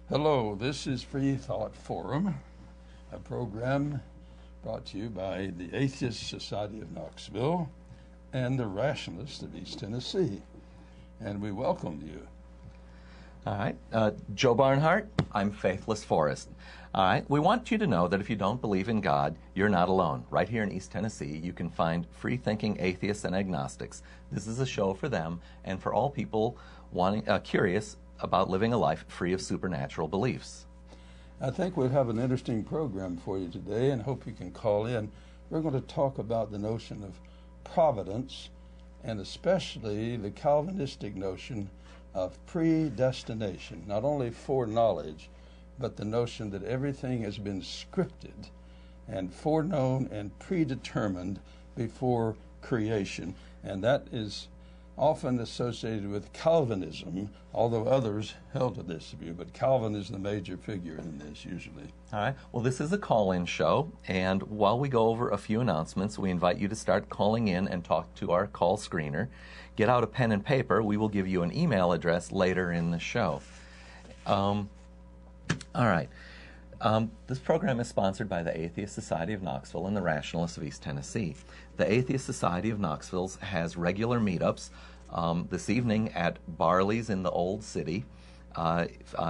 Hello, this is Freethought Forum, a program brought to you by the Atheist Society of Knoxville and the Rationalists of East Tennessee. And we welcome you. All right. Joe Barnhart, I'm Faithless Forrest. All right. We want you to know that if you don't believe in God, you're not alone. Right here in East Tennessee, you can find free-thinking atheists and agnostics. This is a show for them and for all people curious about living a life free of supernatural beliefs. I think we'll have an interesting program for you today and hope you can call in. We're going to talk about the notion of providence and especially the Calvinistic notion of predestination, not only foreknowledge, but the notion that everything has been scripted and foreknown and predetermined before creation. And that is often associated with Calvinism, although others held to this view, but Calvin is the major figure in this usually. All right. Well, this is a call-in show, and while we go over a few announcements, we invite you to start calling in and talk to our call screener. Get out a pen and paper. We will give you an email address later in the show. All right. This program is sponsored by the Atheist Society of Knoxville and the Rationalists of East Tennessee. The Atheist Society of Knoxville has regular meetups this evening at Barley's in the Old City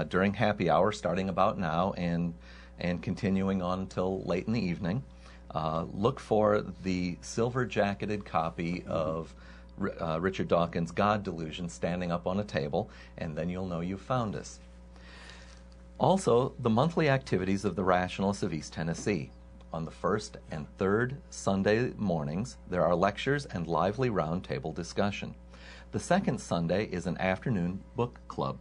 during happy hour, starting about now and continuing on until late in the evening. Look for the silver-jacketed copy of Richard Dawkins' God Delusion standing up on a table, and then you'll know you've found us. Also, the monthly activities of the Rationalists of East Tennessee. On the first and third Sunday mornings, there are lectures and lively roundtable discussion. The second Sunday is an afternoon book club.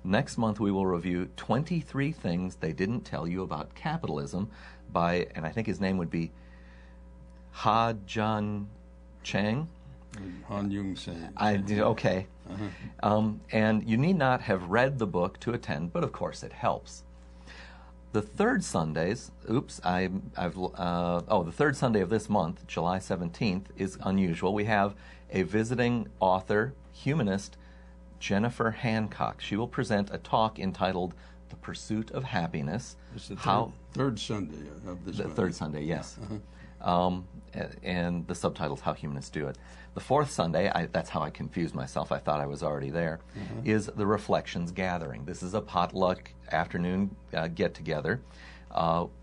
Next month, we will review 23 Things They Didn't Tell You About Capitalism by, and I think his name would be Ha-Jun Chang. Han Jung Sang. Okay. And you need not have read the book to attend, but of course it helps. The third Sundays, the third Sunday of this month, July 17th, is unusual. We have a visiting author, humanist, Jennifer Hancock. She will present a talk entitled The Pursuit of Happiness. It's the third Sunday of this month. The third Sunday, yes. And the subtitle's How Humanists Do It. The fourth Sunday, that's how I confused myself, I thought I was already there, is the Reflections Gathering. This is a potluck afternoon get-together,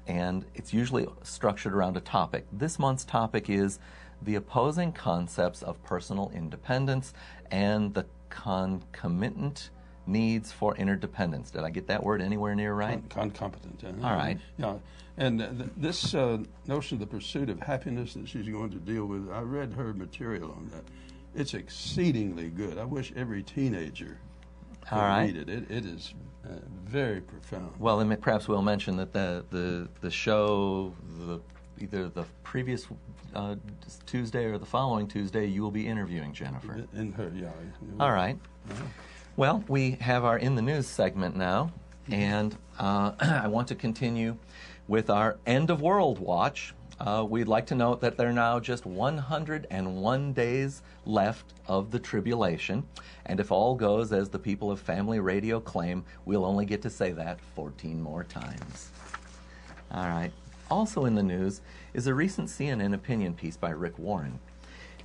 and it's usually structured around a topic. This month's topic is the opposing concepts of personal independence and the concomitant needs for interdependence. Did I get that word anywhere near right? Concomitant. All right. Yeah, and this notion of the pursuit of happiness that she's going to deal with, I read her material on that. It's exceedingly good. I wish every teenager could read it. It is very profound. Well, and perhaps we'll mention that the show, either the previous Tuesday or the following Tuesday, you will be interviewing Jennifer. In her, yeah. All right. Well, we have our In the News segment now, and I want to continue with our End of World Watch. We'd like to note that there are now just 101 days left of the tribulation, and if all goes as the people of Family Radio claim, we'll only get to say that 14 more times. All right. Also in the news is a recent CNN opinion piece by Rick Warren.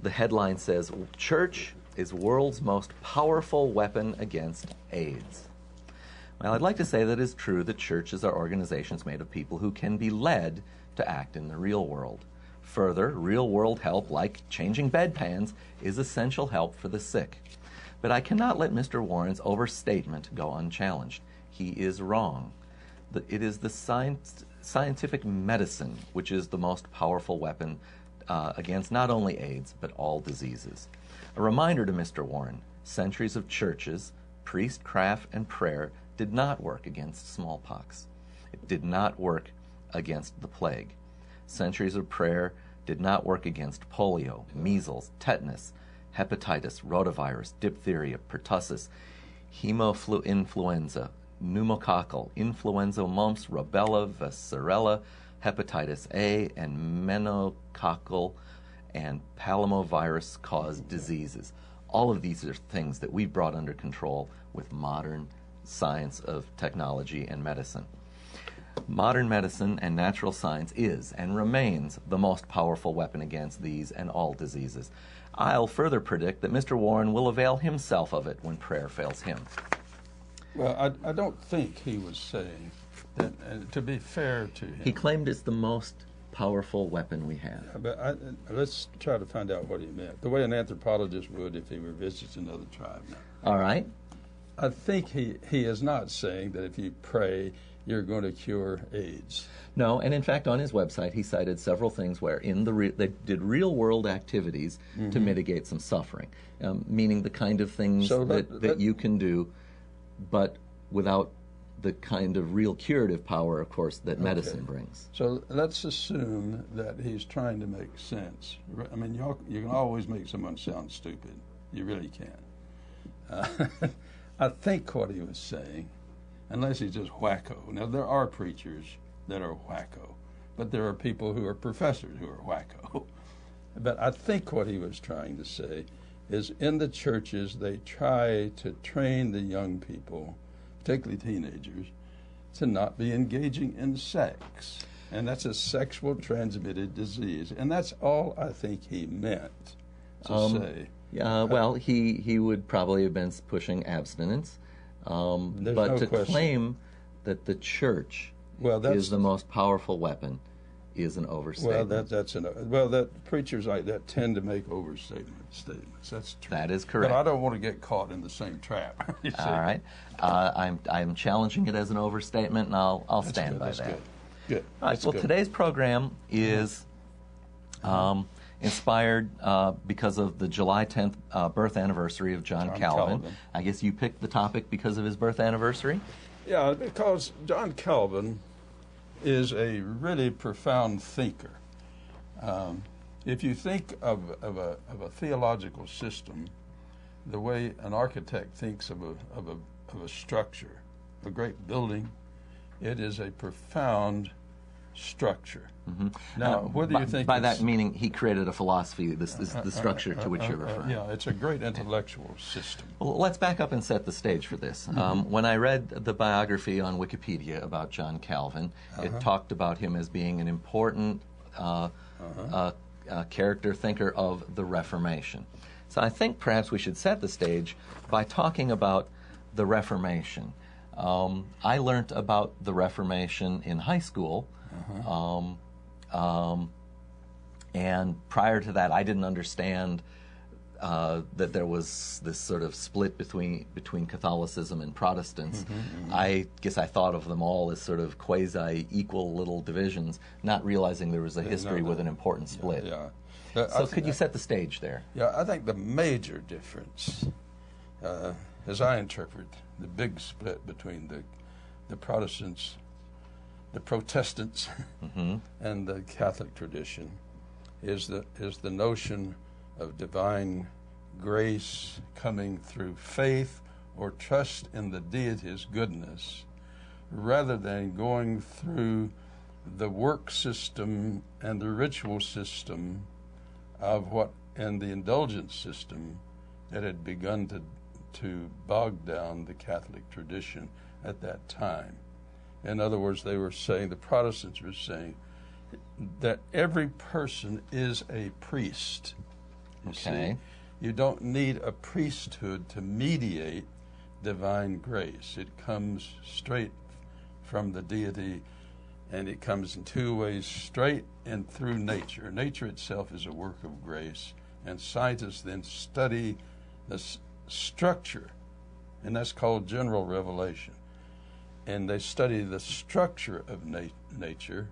The headline says, "Church is world's most powerful weapon against AIDS." Well, I'd like to say that it is true that churches are organizations made of people who can be led to act in the real world. Further, real-world help like changing bedpans is essential help for the sick. But I cannot let Mr. Warren's overstatement go unchallenged. He is wrong. It is the scientific medicine which is the most powerful weapon against not only AIDS, but all diseases. A reminder to Mr. Warren, centuries of churches, priestcraft, and prayer did not work against smallpox. It did not work against the plague. Centuries of prayer did not work against polio, measles, tetanus, hepatitis, rotavirus, diphtheria, pertussis, hemofluenza, pneumococcal, influenza, mumps, rubella, varicella, hepatitis A, and meningococcal and palamovirus-caused diseases. All of these are things that we've brought under control with modern science of technology and medicine. Modern medicine and natural science is and remains the most powerful weapon against these and all diseases. I'll further predict that Mr. Warren will avail himself of it when prayer fails him. Well, I don't think he was saying that, to be fair to him. He claimed it's the most powerful weapon we have. But let's try to find out what he meant, the way an anthropologist would if he were visiting another tribe now. All right. I think he is not saying that if you pray, you're going to cure AIDS. No, and in fact, on his website, he cited several things where they did real-world activities to mitigate some suffering, meaning the kind of things that you can do, but without the kind of real curative power, of course, that medicine brings. So let's assume that he's trying to make sense. I mean, you can always make someone sound stupid. You really can. I think what he was saying, unless he's just wacko. Now, there are preachers that are wacko, but there are people who are professors who are wacko. But I think what he was trying to say is in the churches, they try to train the young people, particularly teenagers, to not be engaging in sex. And that's a sexual transmitted disease. And that's all I think he meant to say. Well, he would probably have been pushing abstinence. But no to question. claim that the church is the most powerful weapon is an overstatement. That preachers like that tend to make statements. That's true. That is correct. But I don't want to get caught in the same trap. You see? All right. I'm challenging it as an overstatement, and I'll stand by that. Good. All right. Well, today's program is inspired because of the July 10th birth anniversary of John Calvin. I guess you picked the topic because of his birth anniversary? Yeah, because John Calvin is a really profound thinker. If you think of a theological system, the way an architect thinks of a structure, a great building, it is a profound structure. Mm-hmm. Now, whether you think by that meaning he created a philosophy, this is the structure to which you're referring. Yeah, it's a great intellectual system. Well, let's back up and set the stage for this. When I read the biography on Wikipedia about John Calvin, it talked about him as being an important character thinker of the Reformation. So I think perhaps we should set the stage by talking about the Reformation. I learned about the Reformation in high school. And prior to that, I didn't understand that there was this sort of split between Catholicism and Protestants. I guess I thought of them all as sort of quasi-equal little divisions, not realizing there was a history with an important split. So could you set the stage there? Yeah, I think the major difference, as I interpret the big split between the Protestants, the Protestants, and the Catholic tradition, is the notion of divine grace coming through faith or trust in the deity's goodness, rather than going through the work system and the ritual system of what in the indulgence system that had begun to bog down the Catholic tradition at that time. In other words, the Protestants were saying that every person is a priest. You see, you don't need a priesthood to mediate divine grace. It comes straight from the deity, and it comes in two ways, straight and through nature. Nature itself is a work of grace, and scientists then study the structure, and that's called general revelation. And they study the structure of nature,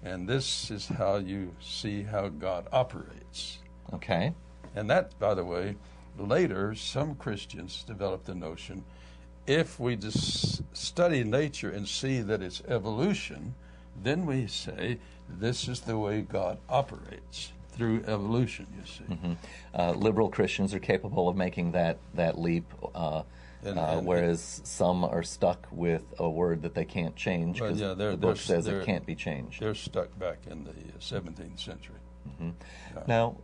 and this is how you see how God operates. Okay. And that, by the way, later some Christians developed the notion, if we just study nature and see that it's evolution, then we say this is the way God operates, through evolution, you see. Liberal Christians are capable of making that leap, whereas some are stuck with a word that they can't change because the book says it can't be changed. They're stuck back in the 17th century. Now,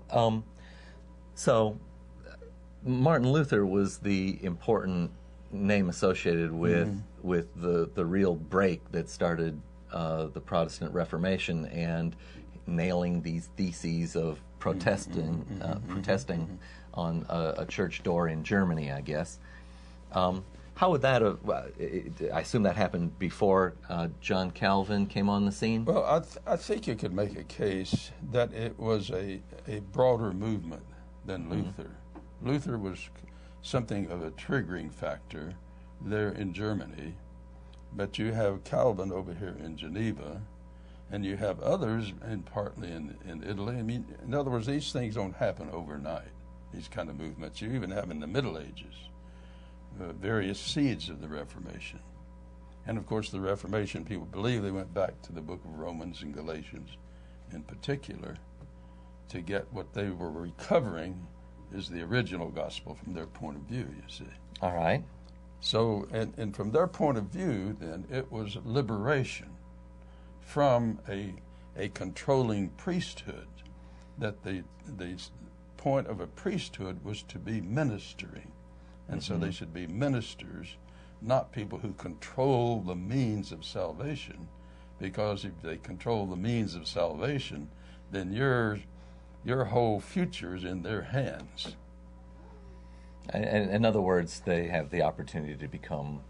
so Martin Luther was the important name associated with the real break that started the Protestant Reformation and nailing these theses of protesting on a church door in Germany, I guess. How would that have, I assume that happened before John Calvin came on the scene? Well, I think you could make a case that it was a broader movement than Luther. Luther was something of a triggering factor there in Germany, but you have Calvin over here in Geneva, and you have others, and partly in Italy. I mean, in other words, these things don't happen overnight, these kind of movements. You even have in the Middle Ages various seeds of the Reformation. And of course, the Reformation, people believe they went back to the book of Romans and Galatians in particular to get what they were recovering is the original gospel from their point of view, you see. All right. So, and from their point of view, then, it was liberation from a controlling priesthood, that the point of a priesthood was to be ministering. And so they should be ministers, not people who control the means of salvation, because if they control the means of salvation, then your whole future is in their hands. In other words, they have the opportunity to become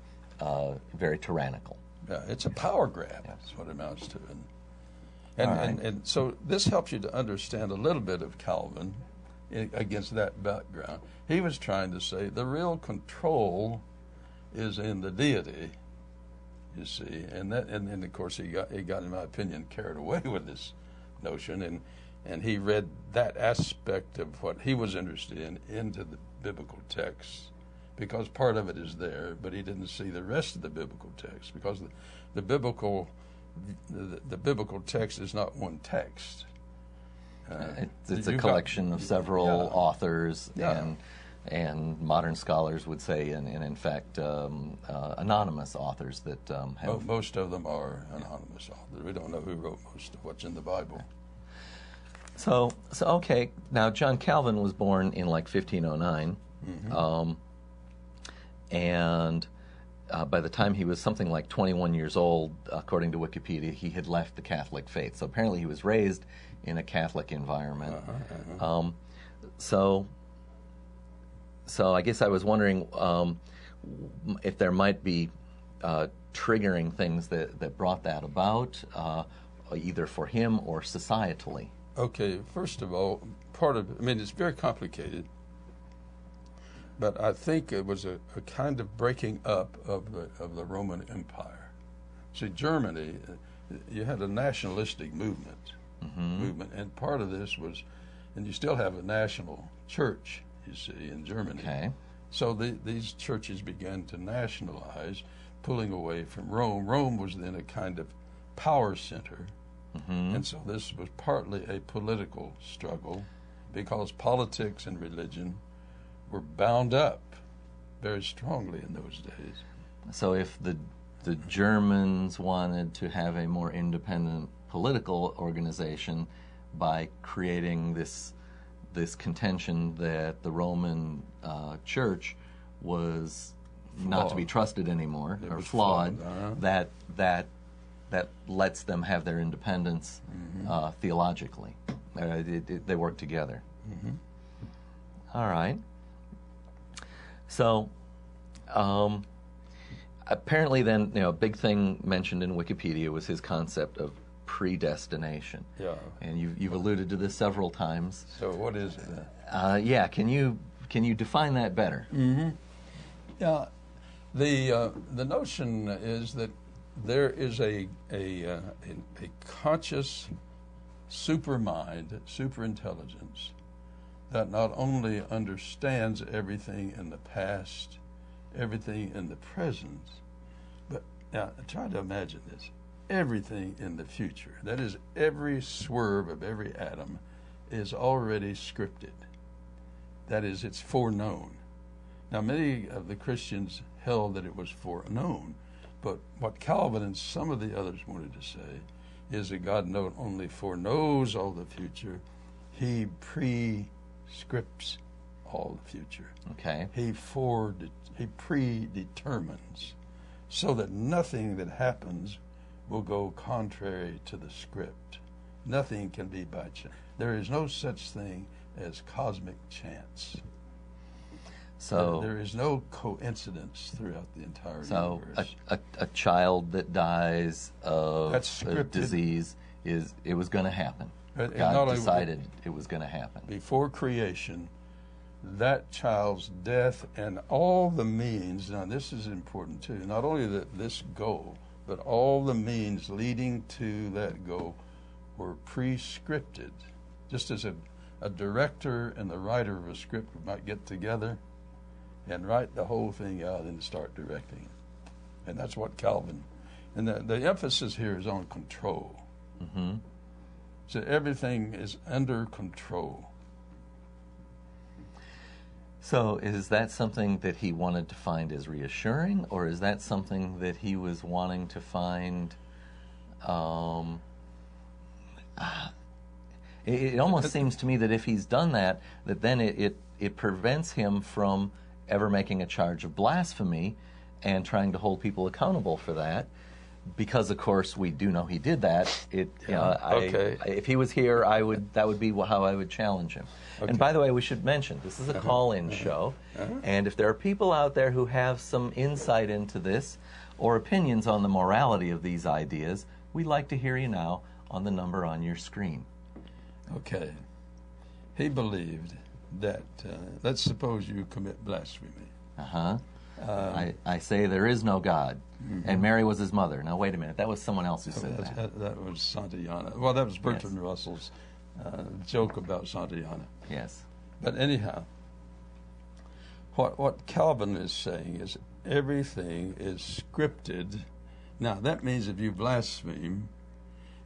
very tyrannical. Yeah, it's a power grab. That's what it amounts to. And so this helps you to understand a little bit of Calvin against that background. He was trying to say the real control is in the deity, you see, and of course he got, in my opinion, carried away with this notion, and he read that aspect of what he was interested in into the biblical text, because part of it is there, but he didn't see the rest of the biblical text, because the biblical text is not one text. It's a collection of several authors, and modern scholars would say, and in fact, anonymous authors that have... Most of them are anonymous authors. We don't know who wrote most of what's in the Bible. So okay, now John Calvin was born in like 1509, and by the time he was something like 21 years old, according to Wikipedia, he had left the Catholic faith. So apparently he was raised in a Catholic environment. So I guess I was wondering if there might be triggering things that brought that about, either for him or societally. Okay, first of all, it's very complicated, but I think it was a kind of breaking up of the Roman Empire. See, Germany, you had a nationalistic movement, and part of this was, and you still have a national church, you see, in Germany. Okay. So these churches began to nationalize, pulling away from Rome. Rome was then a kind of power center. And so this was partly a political struggle, because politics and religion were bound up very strongly in those days. So if the Germans wanted to have a more independent political organization by creating this contention that the Roman Church was not to be trusted anymore, or flawed, that lets them have their independence theologically. They work together. All right. So apparently then, a big thing mentioned in Wikipedia was his concept of predestination. Yeah. And you've alluded to this several times. So what is it? Yeah. Can you define that better? Yeah. The notion is that there is a conscious supermind, superintelligence, that not only understands everything in the past, everything in the present, but Now, try to imagine this. Everything in the future, that is, every swerve of every atom, is already scripted. That is, it's foreknown. Now, many of the Christians held that it was foreknown, but what Calvin and some of the others wanted to say is that God not only foreknows all the future, he prescripts all the future. Okay. He predetermines, so that nothing that happens will go contrary to the script. Nothing can be by chance. There is no such thing as cosmic chance. So there is no coincidence throughout the entire universe. So a child that dies of a disease, it was going to happen. God decided it was going to happen. Before creation, that child's death and all the means, now this is important too, not only this goal, but all the means leading to that goal were prescripted. Just as a director and the writer of a script might get together and write the whole thing out and start directing it. And that's what Calvin, and the emphasis here is on control. Mm-hmm. So everything is under control. So is that something that he wanted to find as reassuring, or is that something that he was wanting to find? It almost seems to me that if he's done that, that then it prevents him from ever making a charge of blasphemy and trying to hold people accountable for that. Because of course we do know he did that. If he was here, that would be how I would challenge him. Okay. And by the way, we should mention this is a call-in show, and if there are people out there who have some insight into this or opinions on the morality of these ideas, we'd like to hear you now on the number on your screen. Okay. He believed that. Let's suppose you commit blasphemy. I say there is no God, and Mary was his mother. Now, wait a minute. That was someone else who said that. That was Santayana. Well, that was Bertrand Russell's joke about Santayana. Yes. But anyhow, what Calvin is saying is everything is scripted. Now, that means if you blaspheme,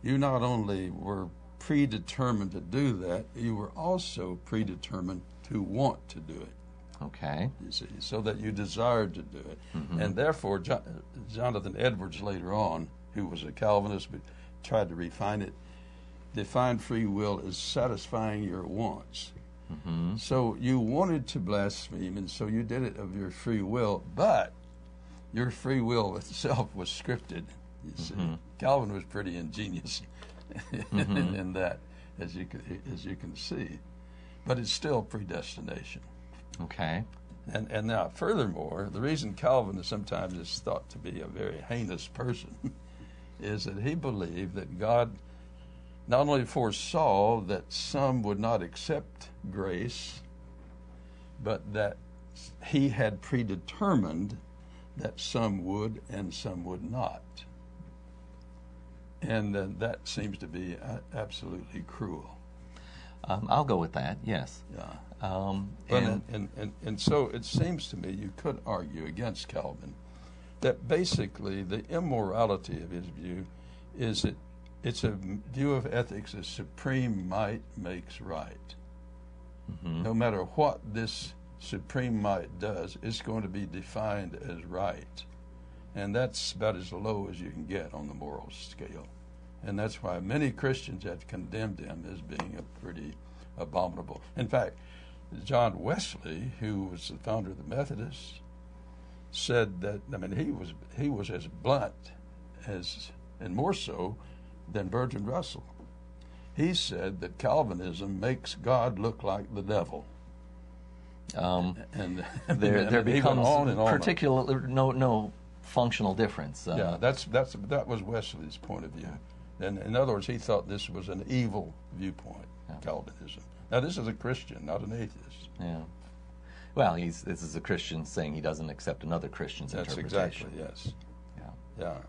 you not only were predetermined to do that, you were also predetermined to want to do it. Okay. You see, so that you desired to do it. Mm-hmm. And therefore, Jonathan Edwards later on, who was a Calvinist but tried to refine it, defined free will as satisfying your wants. Mm-hmm. So you wanted to blaspheme, and so you did it of your free will, but your free will itself was scripted. You see, Calvin was pretty ingenious in that, as you can see, but it's still predestination. Okay. And now, furthermore, the reason Calvin sometimes is thought to be a very heinous person is that he believed that God not only foresaw that some would not accept grace, but that he had predetermined that some would and some would not. And that seems to be absolutely cruel. I'll go with that, yes. Yeah. And so it seems to me you could argue against Calvin that basically the immorality of his view is that it's a view of ethics as supreme might makes right. Mm-hmm. No matter what this supreme might does, it's going to be defined as right. And that's about as low as you can get on the moral scale. And that's why many Christians have condemned him as being a pretty abominable. In fact, John Wesley, who was the founder of the Methodists, said that, I mean, he was as blunt as, and more so, than Bertrand Russell. He said that Calvinism makes God look like the devil. And there becomes particular no functional difference. Yeah, that was Wesley's point of view. And in other words, he thought this was an evil viewpoint, Calvinism. Now, this is a Christian, not an atheist. Yeah. Well, this is a Christian saying he doesn't accept another Christian's interpretation. That's exactly, yes. Yeah.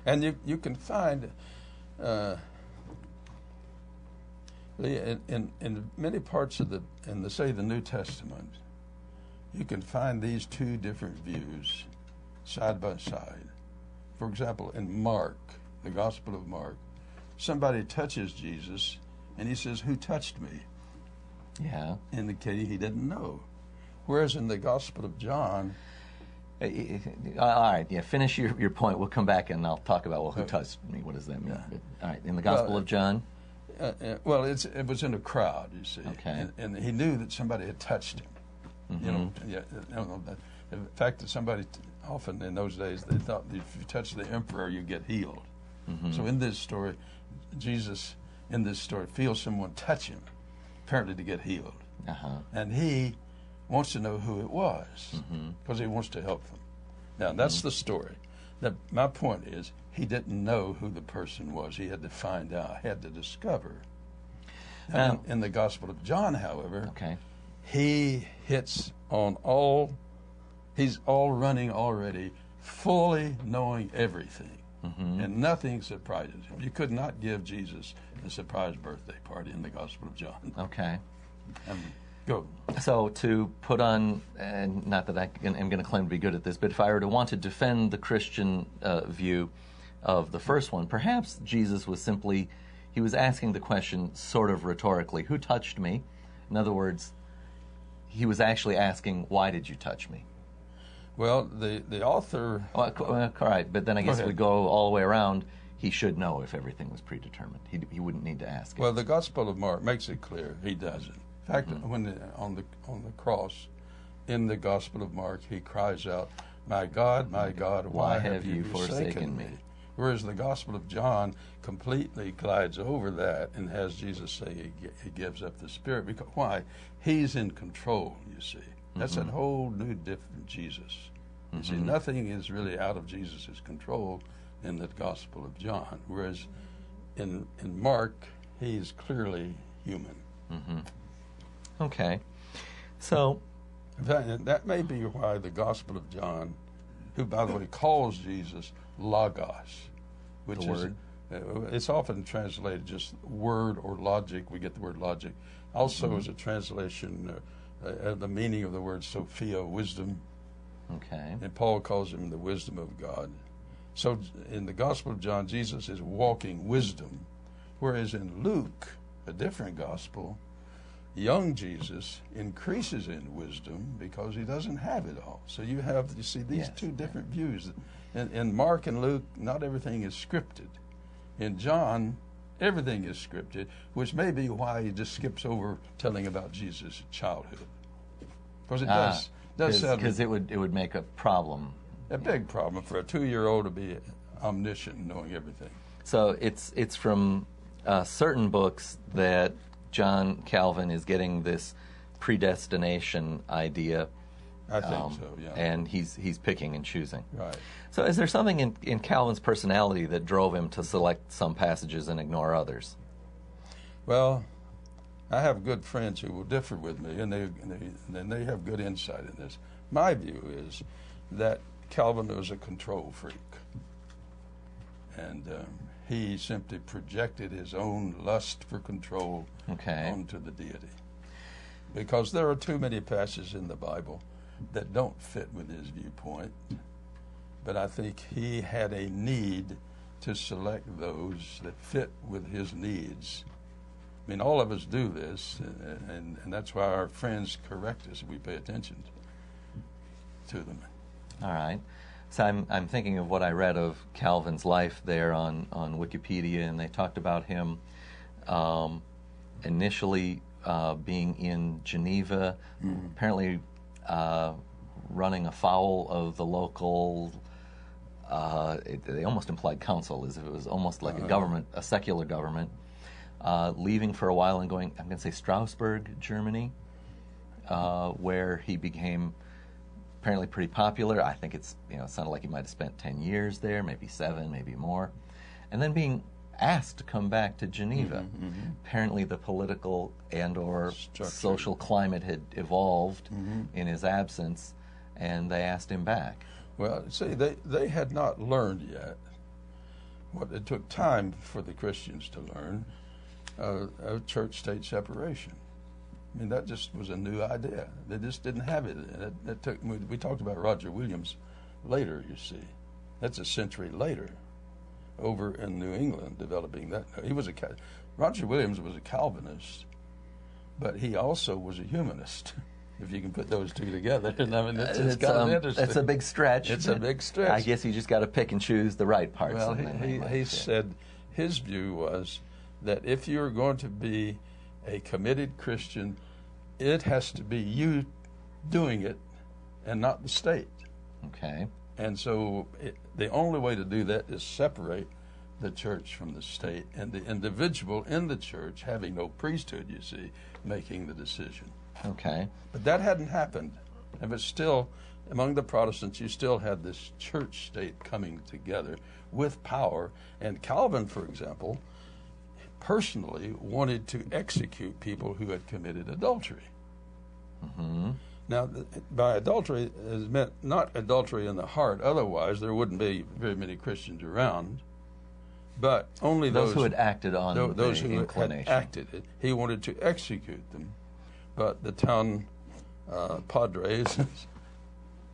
And you can find, in many parts of the New Testament, you can find these two different views side by side. For example, in Mark, the Gospel of Mark, somebody touches Jesus, and he says, "Who touched me?" Yeah. Indicating he didn't know. Whereas in the Gospel of John... All right, yeah, finish your point. We'll come back and I'll talk about, well, who touched me? What does that mean? Yeah. All right, in the Gospel of John? Well, it was in a crowd, you see. Okay. And he knew that somebody had touched him. Mm-hmm. The fact that somebody, often in those days, they thought that if you touch the emperor, you get healed. Mm-hmm. So in this story, Jesus, feels someone touch him, apparently to get healed. Uh-huh. And he wants to know who it was, because he wants to help them. Now, that's the story. My point is, he didn't know who the person was. He had to find out, had to discover. In the Gospel of John, however, he hits on he's all running already, fully knowing everything. And nothing surprises him. You could not give Jesus a surprise birthday party in the Gospel of John. Okay. Go. So to put on, and not that I am going to claim to be good at this, but if I were to want to defend the Christian view of the first one, perhaps Jesus was simply, he was asking the question sort of rhetorically, who touched me? In other words, he was actually asking, why did you touch me? Well, the author... Well, all right, but then I guess if we go all the way around, he should know if everything was predetermined. He wouldn't need to ask it. Well, the Gospel of Mark makes it clear he doesn't. In fact, when on the cross, in the Gospel of Mark, he cries out, my God, why have you forsaken me?" Whereas the Gospel of John completely glides over that and has Jesus say he gives up the Spirit. Because why? He's in control, you see. That's a whole new, different Jesus. You see, nothing is really out of Jesus' control in the Gospel of John. Whereas in Mark, he's clearly human. Okay. So... that may be why the Gospel of John, who, by the way, calls Jesus Logos, which is, it's often translated just word or logic. We get the word logic. Also as a translation, the meaning of the word Sophia, wisdom. Okay. And Paul calls him the wisdom of God. So in the Gospel of John, Jesus is walking wisdom, whereas in Luke, a different gospel, young Jesus increases in wisdom because he doesn't have it all. So you see these two different views. In Mark and Luke, not everything is scripted. In John, everything is scripted, which may be why he just skips over telling about Jesus' childhood. Because it does sound... Because it would make a problem. A big problem for a 2-year-old to be omniscient, knowing everything. So it's from certain books that John Calvin is getting this predestination idea. I think so, yeah. And he's picking and choosing. Right. So is there something in Calvin's personality that drove him to select some passages and ignore others? Well, I have good friends who will differ with me, and they have good insight in this. My view is that Calvin was a control freak. And he simply projected his own lust for control onto the deity. Because there are too many passages in the Bible that don't fit with his viewpoint. But I think he had a need to select those that fit with his needs. I mean, all of us do this, and that's why our friends correct us if we pay attention to them. All right. So I'm thinking of what I read of Calvin's life there on Wikipedia, and they talked about him initially being in Geneva, apparently running afoul of the local, they almost implied council, as if it was almost like a government, a secular government, leaving for a while and going, I'm going to say Strasbourg, Germany, where he became apparently pretty popular. I think it sounded like he might have spent 10 years there, maybe 7, maybe more. And then being asked to come back to Geneva. Apparently the political and or social climate had evolved in his absence, and they asked him back. Well, see, they had not learned yet what it took time for the Christians to learn, of church-state separation. I mean, that just was a new idea. They just didn't have it. We talked about Roger Williams later, you see. That's a century later, over in New England, developing that. He was Roger Williams was a Calvinist, but he also was a humanist. If you can put those two together, and I mean, it's kind of interesting. It's a big stretch. It's a big stretch. I guess you just got to pick and choose the right parts. Well, he said his view was that if you're going to be a committed Christian, it has to be you doing it and not the state. Okay. And so the only way to do that is separate the church from the state, and the individual in the church, having no priesthood, you see, making the decision. Okay. But that hadn't happened. And but still, among the Protestants, you still had this church state coming together with power. And Calvin, for example, personally wanted to execute people who had committed adultery. Mm-hmm. Now, by adultery is meant not adultery in the heart. Otherwise, there wouldn't be very many Christians around. But only those who had acted on those the who inclination. had acted it. He wanted to execute them. But the town padres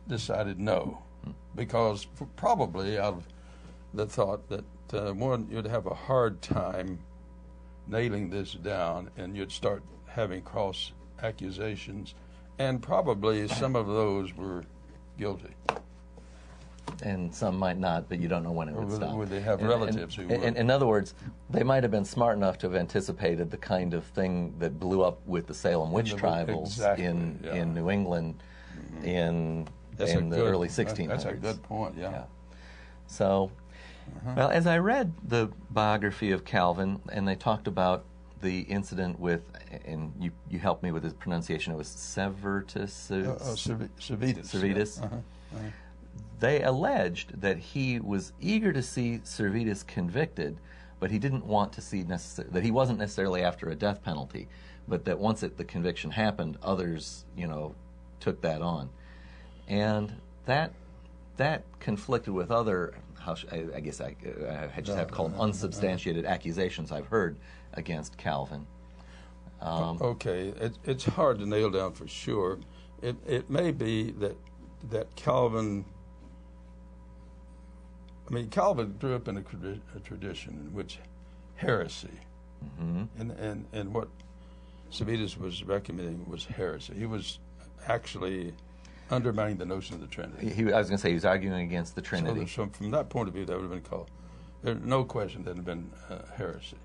decided no, because probably out of the thought that one, you'd have a hard time nailing this down, and you'd start having cross accusations, and probably some of those were guilty. And some might not, but you don't know when it would stop. Would they have relatives who would? In other words, they might have been smart enough to have anticipated the kind of thing that blew up with the Salem witch trials in New England in the early 1600s. That's a good point, yeah. So, well, as I read the biography of Calvin, and they talked about the incident with, and you helped me with his pronunciation, it was Servetus? Servetus. They alleged that he was eager to see Servetus convicted, but he didn't want to see that he wasn't necessarily after a death penalty, but that once the conviction happened, others, took that on, and that conflicted with other, I guess I just have to call them unsubstantiated accusations I've heard against Calvin. Okay, it's hard to nail down for sure. It may be that Calvin. I mean, Calvin grew up in a tradition in which heresy, and what Servetus was recommending was heresy. He was actually undermining the notion of the Trinity. I was going to say he was arguing against the Trinity. So from that point of view, that would have been called, there's no question that had been heresy.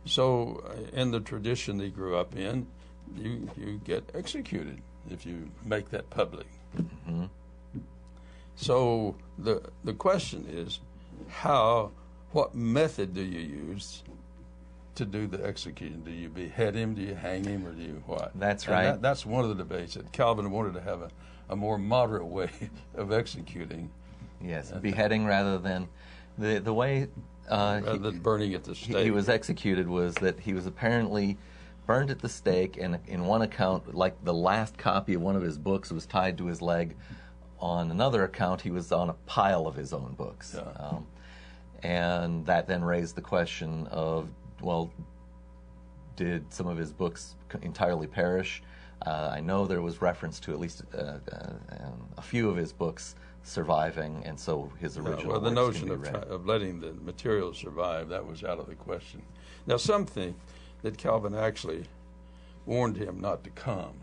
So in the tradition they grew up in, you get executed if you make that public. Mm-hmm. So the question is, what method do you use to do the execution? Do you behead him? Do you hang him? Or do you what? That's right. That's one of the debates that Calvin wanted to have a more moderate way of executing. Yes, beheading rather than the way rather than burning at the stake. He was executed was that he was apparently burned at the stake, and in one account, like the last copy of one of his books was tied to his leg. On another account, he was on a pile of his own books. Yeah. And that then raised the question of, well, did some of his books entirely perish? I know there was reference to at least a few of his books surviving, and so his original well, the works notion can be read. of letting the material survive, that was out of the question. Now, some think that Calvin actually warned him not to come,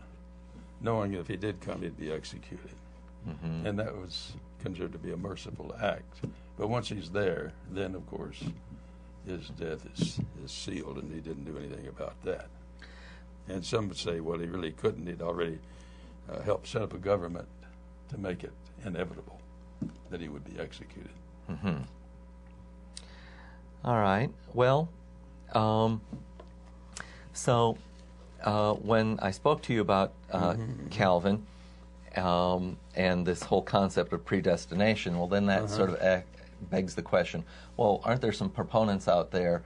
knowing if he did come, he'd be executed. Mm-hmm. And that was considered to be a merciful act. But once he's there, then, of course, his death is sealed, and he didn't do anything about that. And some would say, well, he really couldn't. He'd already helped set up a government to make it inevitable that he would be executed. Mm-hmm. All right. Well, so when I spoke to you about Calvin, and this whole concept of predestination, well, then that sort of begs the question, well, aren't there some proponents out there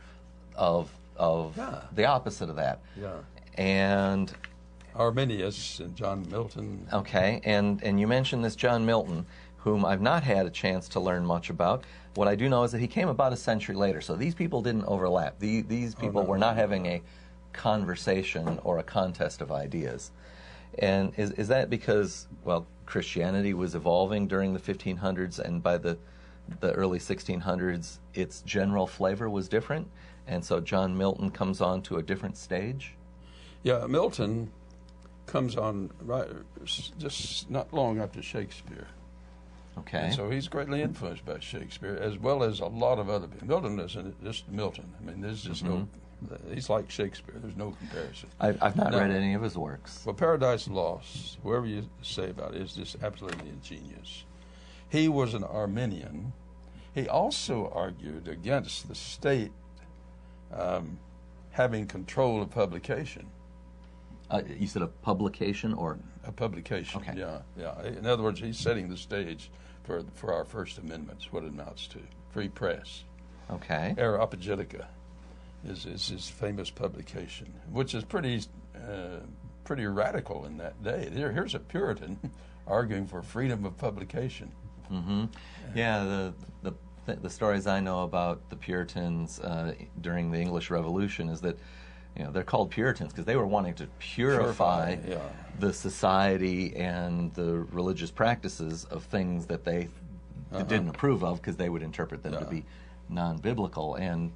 of the opposite of that? Yeah. And Arminius and John Milton. Okay, and you mentioned this John Milton, whom I've not had a chance to learn much about. What I do know is that he came about a century later, so these people didn't overlap. These people were not having a conversation or a contest of ideas. And is that because, well, Christianity was evolving during the 1500s, and by the the early 1600s, its general flavor was different, and so John Milton comes on to a different stage? Yeah, Milton comes on right just not long after Shakespeare. Okay. And so he's greatly influenced by Shakespeare, as well as a lot of other people. Milton isn't just Milton. I mean, there's just no, he's like Shakespeare. There's no comparison. I've not read any of his works. Well, Paradise Lost, whoever you say about it, is just absolutely ingenious. He was an Arminian. He also argued against the state having control of publication. You said a publication or? A publication, okay. Yeah. In other words, he's setting the stage for our First Amendment, what it amounts to. Free press. Okay. Era Apologetica is his famous publication, which is pretty radical in that day. Here's a Puritan arguing for freedom of publication. Mm-hmm. Yeah, the stories I know about the Puritans during the English Revolution is that, they're called Puritans because they were wanting to purify the society and the religious practices of things that they didn't approve of, because they would interpret them to be non-biblical. And,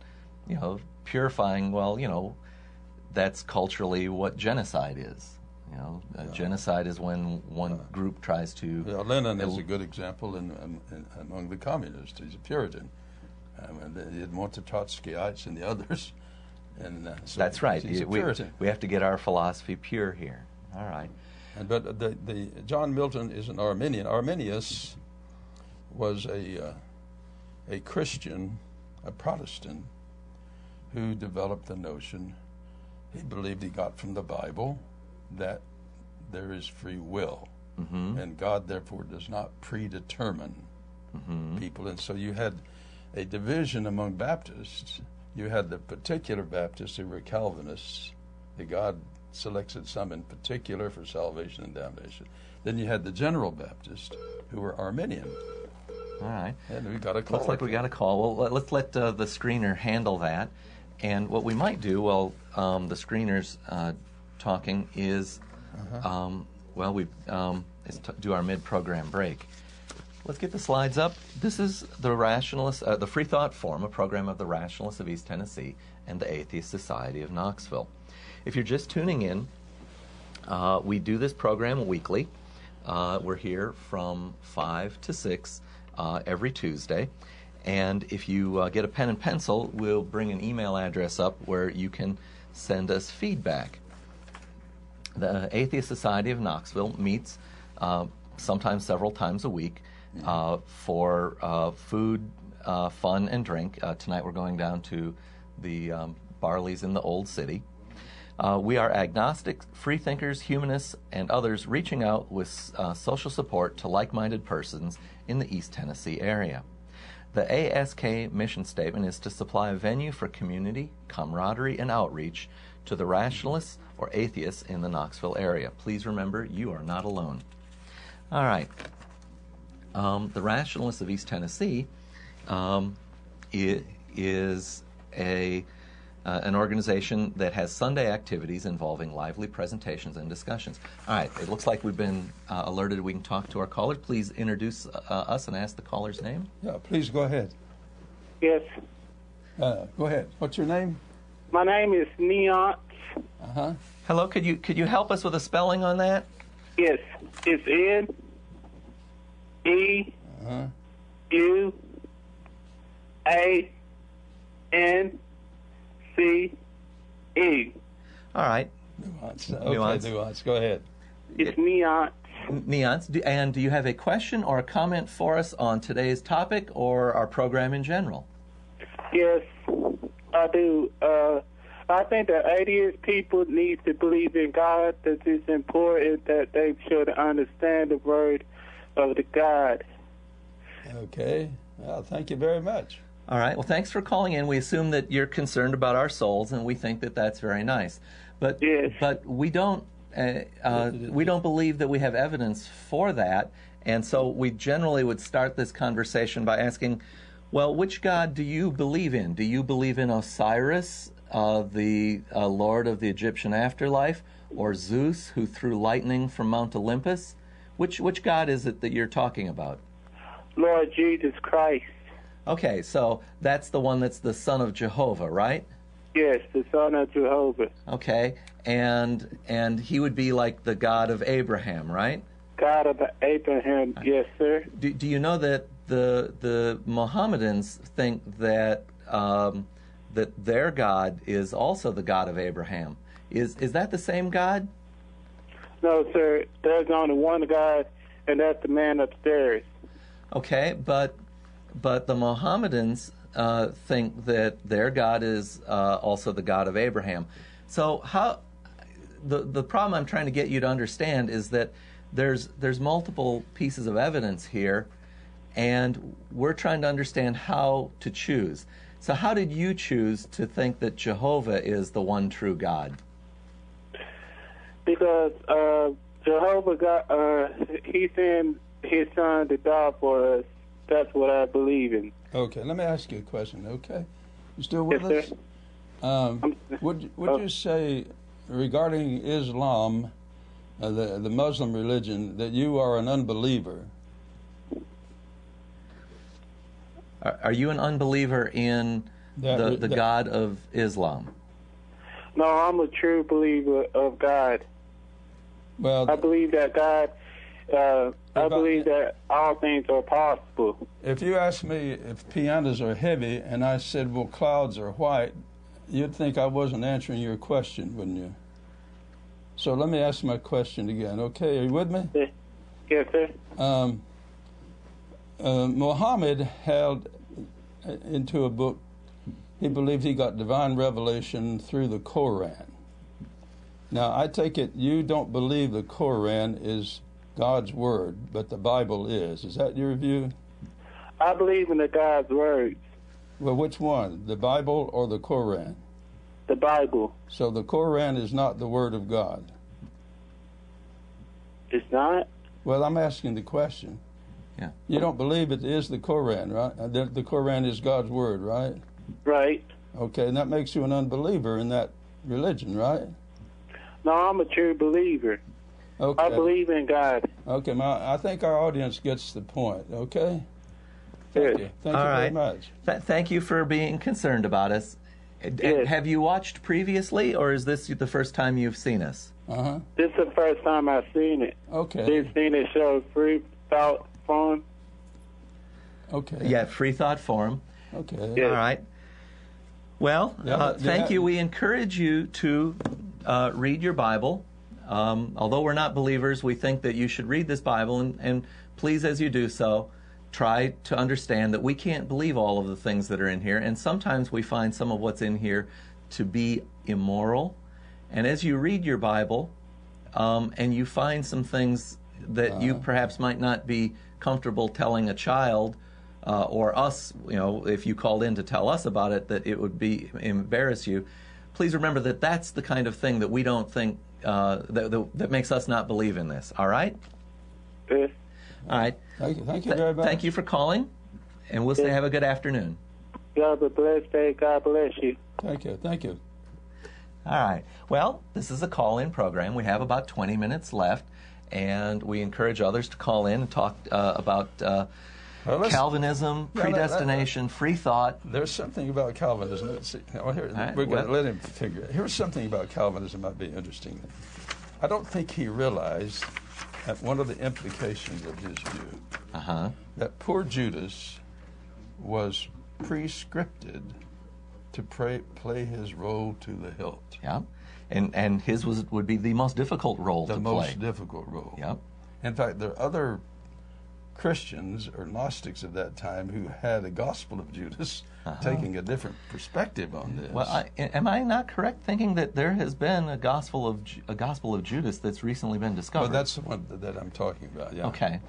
purifying, that's culturally what genocide is. Genocide is when one group tries to... Lenin is a good example among the communists. He's a Puritan. They didn't want the Trotskyites and the others. And so that's right. He's a Puritan. We have to get our philosophy pure here. All right. But the John Milton is an Arminian. Arminius was a Christian, a Protestant, who developed the notion, he believed he got from the Bible, that there is free will, and God therefore does not predetermine people. And so you had a division among Baptists. You had the particular Baptists who were Calvinists, that God selected some in particular for salvation and damnation. Then you had the general Baptists who were Arminian. All right. And we got a call. Looks like we got a call. Well, let's let the screener handle that. And what we might do while the screener's talking is, do our mid-program break. Let's get the slides up. This is the Rationalist, the Freethought Forum, a program of the Rationalists of East Tennessee and the Atheist Society of Knoxville. If you're just tuning in, we do this program weekly. We're here from 5 to 6 every Tuesday. And if you get a pen and pencil, we'll bring an email address up where you can send us feedback. The Atheist Society of Knoxville meets sometimes several times a week for food, fun, and drink. Tonight we're going down to the Barley's in the Old City. We are agnostic, freethinkers, humanists, and others reaching out with social support to like-minded persons in the East Tennessee area. The ASK mission statement is to supply a venue for community, camaraderie, and outreach to the rationalists or atheists in the Knoxville area. Please remember, you are not alone. All right. The Rationalists of East Tennessee is an organization that has Sunday activities involving lively presentations and discussions. All right, it looks like we've been alerted we can talk to our caller. Please introduce us and ask the caller's name. Yeah, please go ahead. Yes. Go ahead. What's your name? My name is Neon. Hello, could you help us with a spelling on that? Yes, it's N-E-U-A-N-C-E. All right. Nuance. Okay, Nuance. Go ahead. It's Neon. Neons. And do you have a question or a comment for us on today's topic or our program in general? Yes, I do. I think that atheist people need to believe in God, that it's important that they should understand the word of the God. Okay. Well, thank you very much. All right. Well, thanks for calling in. We assume that you're concerned about our souls, and we think that that's very nice. But yes. But we don't believe that we have evidence for that, and so we generally would start this conversation by asking, well, which God do you believe in? Do you believe in Osiris, the Lord of the Egyptian afterlife, or Zeus, who threw lightning from Mount Olympus? Which God is it that you're talking about? Lord Jesus Christ. Okay, so that's the one that's the son of Jehovah, right? Yes, the son of Jehovah. Okay, and he would be like the God of Abraham, right? God of Abraham, yes, sir. Do you know that the Mohammedans think that that their God is also the God of Abraham? Is that the same God? No, sir. There's only one God, and that's the man upstairs. Okay, but the Mohammedans think that their God is also the God of Abraham. So how the problem I'm trying to get you to understand is that there's multiple pieces of evidence here, and we're trying to understand how to choose. So how did you choose to think that Jehovah is the one true God? Because Jehovah God, he sent his son to die for us. That's what I believe in. Okay, let me ask you a question, okay? You still with Yes, us? sir. Would you say, regarding Islam, the Muslim religion, that you are an unbeliever? Are you an unbeliever in the God of Islam? No, I'm a true believer of God. Well, I believe that God, I believe that all things are possible. if you asked me if pianos are heavy and I said, well, clouds are white, you'd think I wasn't answering your question, wouldn't you? So let me ask my question again, okay? Are you with me? Yes, sir. Muhammad held into a book, he believed he got divine revelation through the Koran. Now, I take it you don't believe the Koran is God's word, but the Bible is. Is that your view? I believe in the God's words. Well, which one, the Bible or the Koran? The Bible. So the Koran is not the word of God. It's not? Well, I'm asking the question. Yeah. You don't believe it is the Koran, right? The Koran is God's word, right? Right. Okay, and that makes you an unbeliever in that religion, right? No, I'm a true believer. Okay. I believe in God. Okay, I think our audience gets the point, okay? Thank you. Thank you very much. Thank you for being concerned about us. Yes. Have you watched previously, or is this the first time you've seen us? Uh-huh. This is the first time I've seen it. Okay. Been seen it show Freethought Forum. Okay. Yeah, Freethought Forum. Okay. Yeah. All right. Well, thank you. We encourage you to read your Bible. Although we're not believers, we think that you should read this Bible, and please, as you do so, try to understand that we can't believe all of the things that are in here, and sometimes we find some of what's in here to be immoral. And as you read your Bible, and you find some things that you perhaps might not be comfortable telling a child, or us, if you called in to tell us about it, that it would embarrass you, please remember that that's the kind of thing that we don't think, that makes us not believe in this. All right? Yes. All right. Thank you very much. Thank you for calling, and we'll say have a good afternoon. You have a blessed day. God bless you. Thank you. Thank you. All right. Well, this is a call-in program. We have about 20 minutes left, and we encourage others to call in and talk about Calvinism, predestination, free thought. There's something about Calvinism. We're going to let him figure it. Here's something about Calvinism that might be interesting. I don't think he realized that one of the implications of his view, that poor Judas was prescripted to play his role to the hilt. Yeah, and his would be the most difficult role to play. The most difficult role. Yep. In fact, there are other Christians or Gnostics of that time who had a gospel of Judas taking a different perspective on this. Well, am I not correct thinking that there has been a gospel of Judas that's recently been discovered? Well, that's the one that I'm talking about. Yeah. Okay.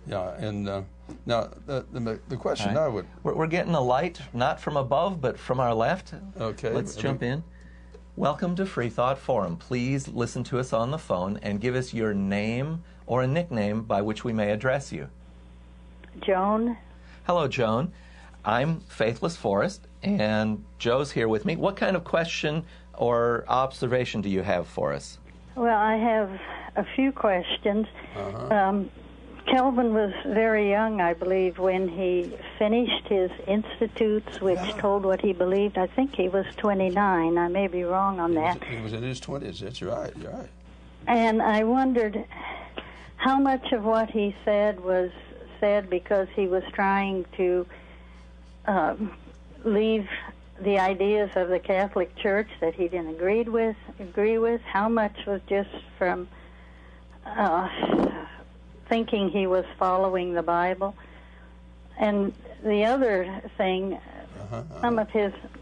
Yeah, and now the question I would... We're getting a light, not from above, but from our left. Okay. Let's jump in. Welcome to Freethought Forum. Please listen to us on the phone and give us your name or a nickname by which we may address you. Joan. Hello, Joan. I'm Faithless Forrest, and Joe's here with me. What kind of question or observation do you have for us? Well, I have a few questions. Calvin was very young, I believe, when he finished his Institutes, which told what he believed. I think he was 29. I may be wrong on that. He was in his 20s. That's right. You're right. And I wondered how much of what he said was said because he was trying to leave the ideas of the Catholic Church that he didn't agree with. How much was just from thinking he was following the Bible. And the other thing,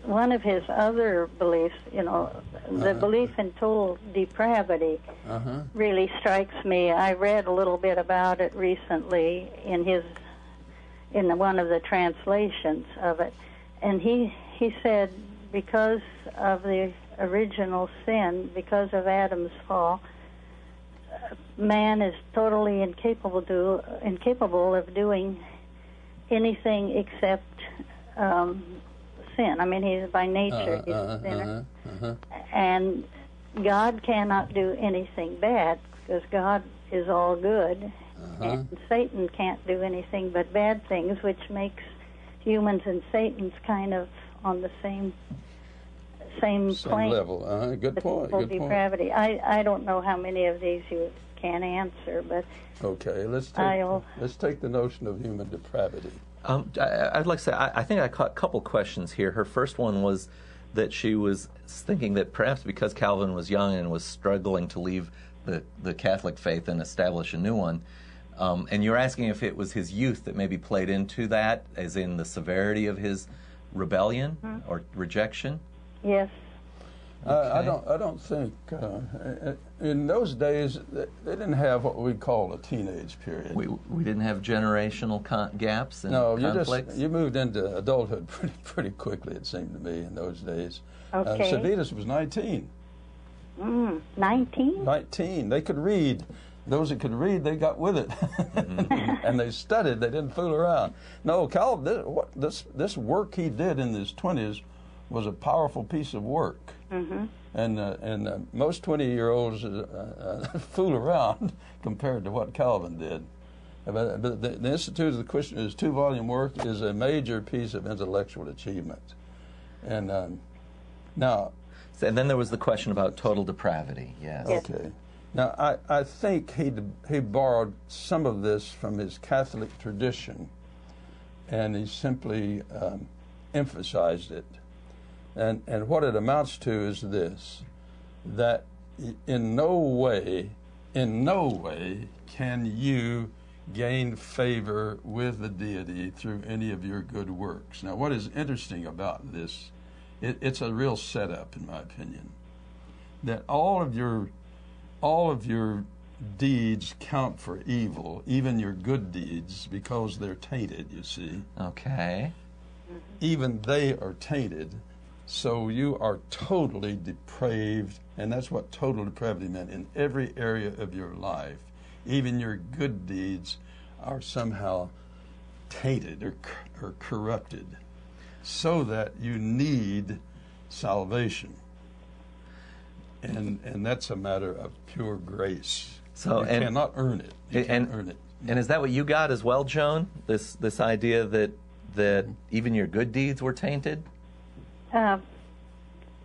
one of his other beliefs, the belief in total depravity really strikes me. I read a little bit about it recently in one of the translations of it, and he said because of the original sin, because of Adam's fall, man is totally incapable of doing anything except sin. I mean, he's by nature he's a sinner. And God cannot do anything bad because God is all good. And Satan can't do anything but bad things, which makes humans and Satan's kind of on the same plane. Level. Good point. Good depravity. point. I don't know how many of these you can answer, but okay, let's take the notion of human depravity. I'd like to say I think I caught a couple questions here. Her first one was that she was thinking that perhaps because Calvin was young and was struggling to leave the Catholic faith and establish a new one, and you're asking if it was his youth that maybe played into that, as in the severity of his rebellion or rejection. Yes. I don't think in those days they didn't have what we call a teenage period. We didn't have generational gaps and conflicts. You moved into adulthood pretty quickly. It seemed to me in those days. Okay. Servetus was 19. 19. 19. They could read. Those that could read, they got with it, and they studied. They didn't fool around. No, Calvin. This work he did in his 20s was a powerful piece of work. And most 20-year-olds fool around compared to what Calvin did. But the Institute of the Christian, his 2-volume work, is a major piece of intellectual achievement. And now... And then there was the question about total depravity, yes. Okay. Now, I think he borrowed some of this from his Catholic tradition, and he simply emphasized it. And what it amounts to is this, that in no way can you gain favor with the deity through any of your good works. Now, what is interesting about this, it's a real setup, in my opinion, that all of your deeds count for evil, even your good deeds, because they're tainted, you see. Okay. Even they are tainted. So you are totally depraved, and that's what total depravity meant, in every area of your life. Even your good deeds are somehow tainted or corrupted, so that you need salvation. And that's a matter of pure grace. So you cannot earn it. You can't earn it. And is that what you got as well, Joan? This idea that even your good deeds were tainted?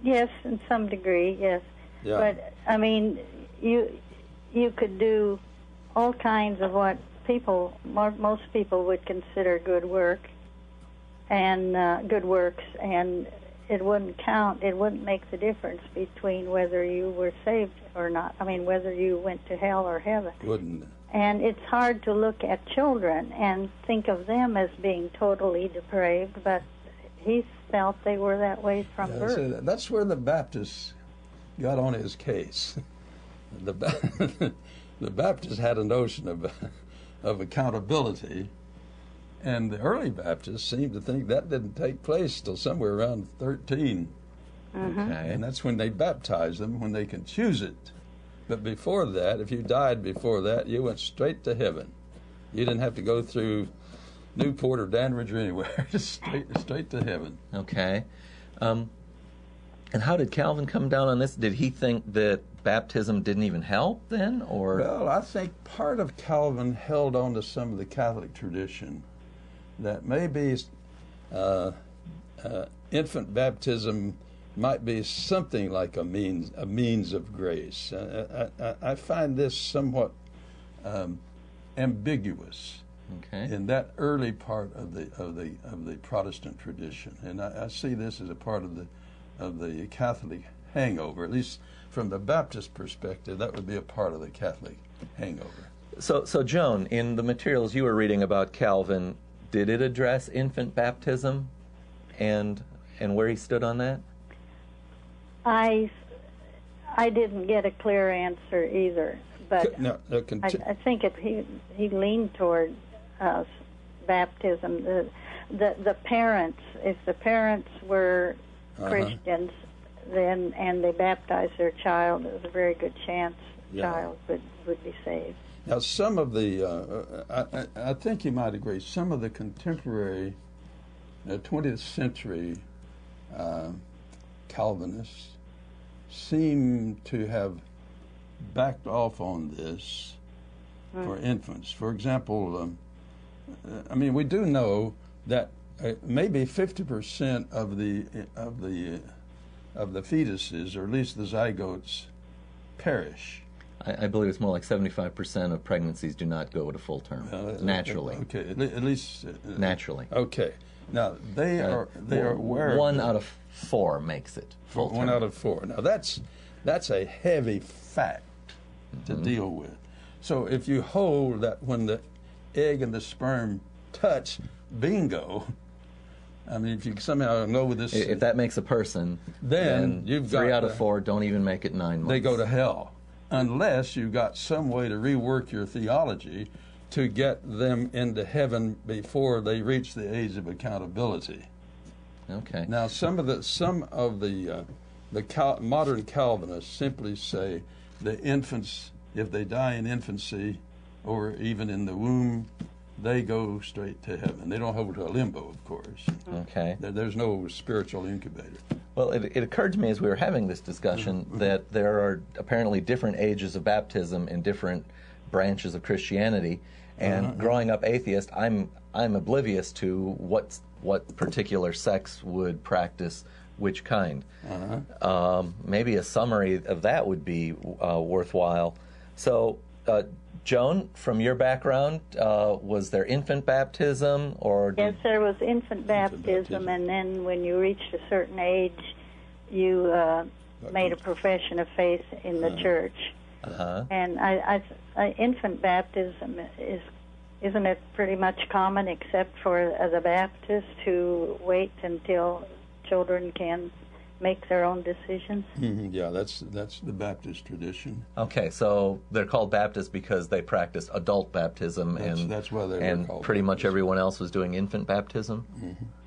Yes, in some degree, yes. Yeah. But I mean, you could do all kinds of what most people would consider good work, and good works, and it wouldn't count. It wouldn't make the difference between whether you were saved or not. I mean, whether you went to hell or heaven. Wouldn't. And it's hard to look at children and think of them as being totally depraved, but he felt they were that way from birth. So that's where the Baptists got on his case. The Baptists had a notion of accountability, and the early Baptists seemed to think that didn't take place till somewhere around 13. Okay. And that's when they baptized them, when they can choose it. But before that, if you died before that, you went straight to heaven. You didn't have to go through Newport or Danridge or anywhere, just straight to heaven. Okay. And how did Calvin come down on this? Did he think that baptism didn't even help then, or? Well, I think part of Calvin held on to some of the Catholic tradition that maybe infant baptism might be something like a means of grace. I find this somewhat ambiguous in that early part of the Protestant tradition, and I see this as a part of the Catholic hangover. At least from the Baptist perspective, that would be a part of the Catholic hangover. So Joan, in the materials you were reading about Calvin, did it address infant baptism and where he stood on that? I didn't get a clear answer either, but I think he leaned toward baptism. The parents, if the parents were Christians, then and they baptized their child, there's a very good chance the child would be saved. Now, some of the, I think you might agree, some of the contemporary 20th century Calvinists seem to have backed off on this for infants. For example, I mean, we do know that maybe 50% of the fetuses, or at least the zygotes, perish. I believe it's more like 75% of pregnancies do not go to full term naturally. Okay, at least naturally. Okay. Now they are aware. 1 out of 4 makes it full term. 1 out of 4. Now that's a heavy fact to deal with. So if you hold that when the egg and the sperm touch, bingo. I mean, if you somehow know with this, if that makes a person, then you've 3 got out of 4 don't even make it 9 months. They go to hell, unless you've got some way to rework your theology to get them into heaven before they reach the age of accountability. Okay. Now, some of the modern Calvinists simply say the infants, if they die in infancy or even in the womb, they go straight to heaven. They don't hold to a limbo, of course. Okay. There's no spiritual incubator. Well, it occurred to me as we were having this discussion that there are apparently different ages of baptism in different branches of Christianity. And growing up atheist, I'm oblivious to what particular sects would practice which kind. Maybe a summary of that would be worthwhile. So, Joan, from your background, was there infant baptism or? Yes, there was infant baptism, and then when you reached a certain age, you made a profession of faith in the church. And infant baptism isn't it pretty much common, except for the Baptists who wait until children can make their own decisions? Yeah, that's the Baptist tradition. Okay, so they're called Baptists because they practice adult baptism, that's why they and were called pretty much Baptists. Everyone else was doing infant baptism.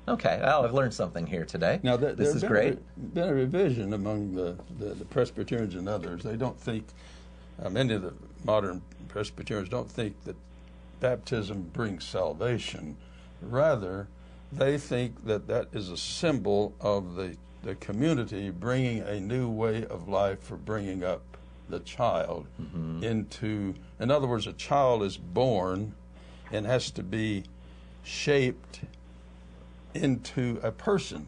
Okay, well, I've learned something here today. Now, this is great. Been a revision among the Presbyterians and others. They don't think, many of the modern Presbyterians don't think that baptism brings salvation. Rather, they think that is a symbol of the community bringing a new way of life for bringing up the child into, in other words, a child is born and has to be shaped into a person,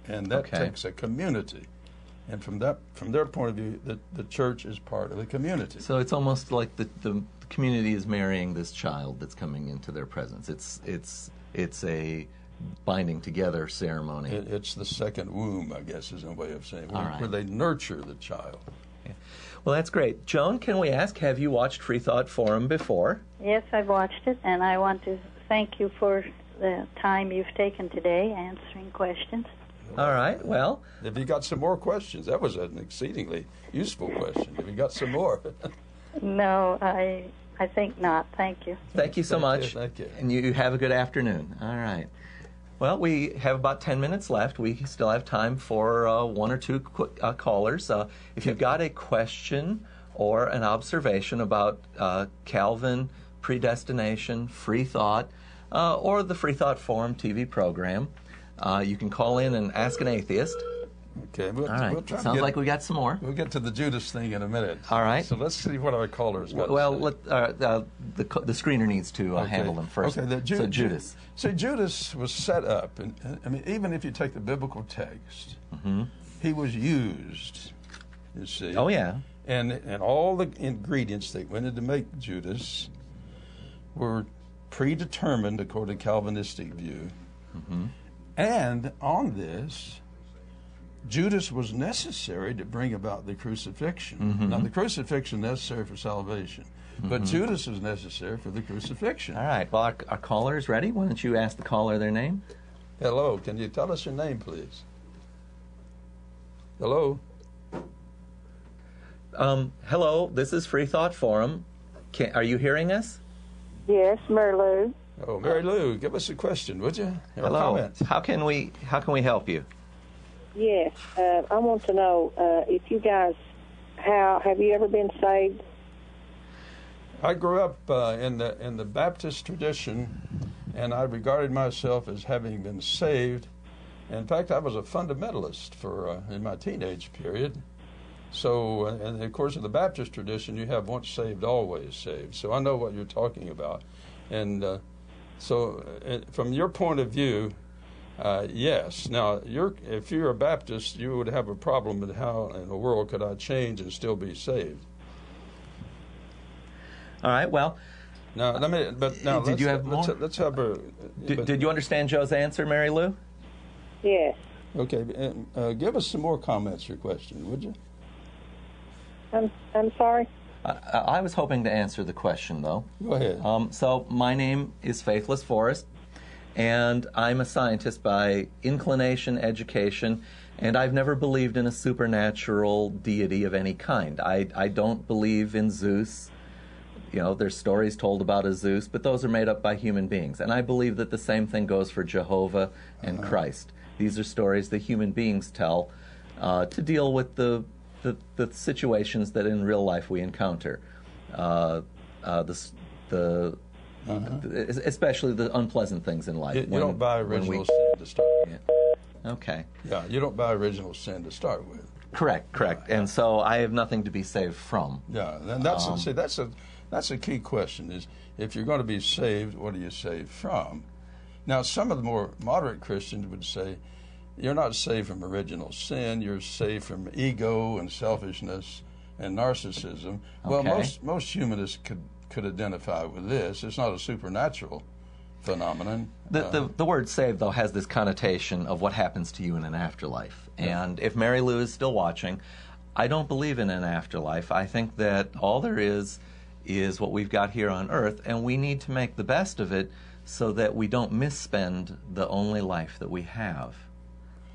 and that takes a community. And from their point of view, the church is part of the community. So it's almost like the community is marrying this child that's coming into their presence. It's a binding together ceremony. It's the second womb, I guess, is a way of saying, where they nurture the child. Yeah. Well, that's great. Joan, can we ask, have you watched Freethought Forum before? Yes, I've watched it, and I want to thank you for the time you've taken today answering questions. All right, well. Have you got some more questions? That was an exceedingly useful question. Have you got some more? No, I think not. Thank you. Thank you so much. Thank you. And you have a good afternoon. All right. Well, we have about 10 minutes left. We still have time for 1 or 2 callers. If you've got a question or an observation about Calvin, predestination, Freethought, or the Freethought Forum TV program, you can call in and ask an atheist. Okay, All right. we'll try to Sounds get, like we got some more. we'll get to the Judas thing in a minute. All right. So let's see what our callers got Well, to say. the screener needs to handle them first. Okay, so Judas. So Judas was set up, and I mean, even if you take the biblical text, he was used. You see. Oh yeah. And all the ingredients that went in to make Judas were predetermined according to Calvinistic view. And on this, Judas was necessary to bring about the crucifixion. Now, the crucifixion necessary for salvation, but Judas is necessary for the crucifixion. All right. Well, our caller is ready. Why don't you ask the caller their name? Hello. Can you tell us your name, please? Hello. Hello. This is Freethought Forum. Are you hearing us? Yes, Mary Lou. Oh, Mary Lou, give us a question, would you? Or Hello. comment. How can we help you? Yes, I want to know if you guys, have you ever been saved? I grew up in the Baptist tradition, and I regarded myself as having been saved. In fact, I was a fundamentalist in my teenage period. So, and of course, in the Baptist tradition, you have once saved, always saved. So I know what you're talking about. And so from your point of view, yes. Now, if you're a Baptist, you would have a problem with how in the world could I change and still be saved. All right. Well, now did you have more? Let's have a. Did you understand Joe's answer, Mary Lou? Yes. Okay. Give us some more comments to your question, would you? I'm sorry. I was hoping to answer the question, though. Go ahead. So my name is Faithless Forrest, and I'm a scientist by inclination, education, and I've never believed in a supernatural deity of any kind. I don't believe in Zeus. You know, there's stories told about a Zeus, but those are made up by human beings. And I believe that the same thing goes for Jehovah and Christ. These are stories that human beings tell to deal with the situations that in real life we encounter, especially the unpleasant things in life. You don't buy original sin to start with. Okay. Yeah, you don't buy original sin to start with. Correct. Yeah. And so I have nothing to be saved from. Yeah, and that's a key question: is if you're going to be saved, what are you saved from? Now, some of the more moderate Christians would say, you're not saved from original sin, you're saved from ego and selfishness and narcissism. Okay. Well, most humanists could identify with this. It's not a supernatural phenomenon. The word saved, though, has this connotation of what happens to you in an afterlife. And if Mary Lou is still watching, I don't believe in an afterlife. I think that all there is what we've got here on earth, and we need to make the best of it so that we don't misspend the only life that we have.